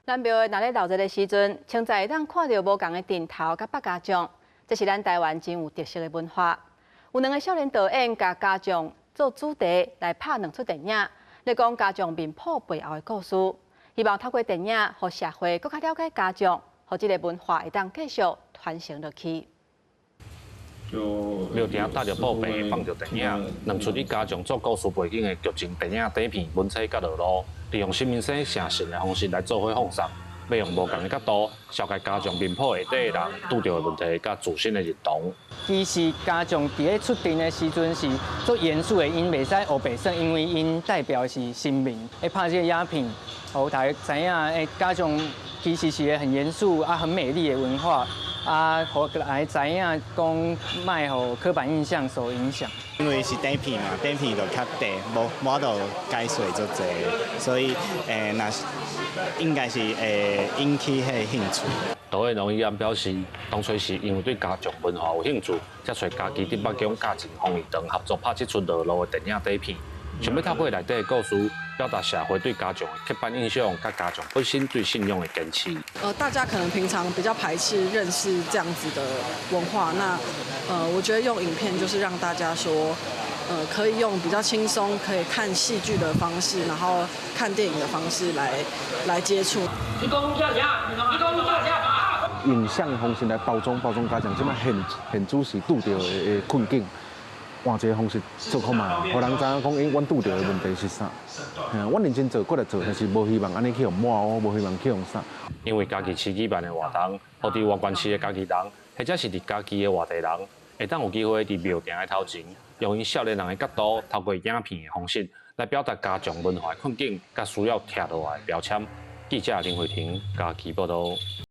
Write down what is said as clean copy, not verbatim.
咱庙的那咧闹热的时阵，清早会当看到无同的阵头甲北家将，这是咱台湾真有特色的文化。有2个少年导演甲家将做主题来拍2出电影，咧讲家将面谱背后的故事。希望透过电影，互社会更加了解家将，互这个文化会当继续传承落去。庙埕搭着布棚放着电影，2出以家将做故事背景的剧情电影底片、文册甲落路，利用新明星成神的方式来做伙放送，要用无同的角度消解家将面谱下底的人拄到的问题甲自身的认同。其实家将伫咧出庭的时阵是做严肃的，因袂使黑白算，因为因代表是新民，会拍这个影片，互大家知影，家将其实是个很严肃啊、很美丽的文化。互大家知影讲，卖互刻板印象所影响。因为是底片嘛，底片就较低，无就解说足济，所以那应该是会引起迄个兴趣。导演龙一安表示，当初是因为对家将文化有兴趣，才找家己伫北京家境风雨堂合作拍这出落路的电影底片，想要透过内底的故事，表达社会对家将的刻板印象，甲家将本身对信仰的坚持。大家可能平常比较排斥认识这样子的文化，那我觉得用影片就是让大家说，可以用比较轻松，可以看戏剧的方式，然后看电影的方式来接触。影像方式来包装家将，即摆现主是拄到的困境，换一个方式做看卖，互人知影讲，阮拄到的问题是啥。阮认真做，过来做，但是无希望安尼去用抹黑，无希望去用啥。因为家己市举办的活动，互伫外县市的家己人，或者是伫家己的外地人，会当有机会伫庙埕的头前，用因少年人的角度，透过影片的方式来表达家将文化的困境，甲需要拆落来的标签。记者林慧婷，家己报道。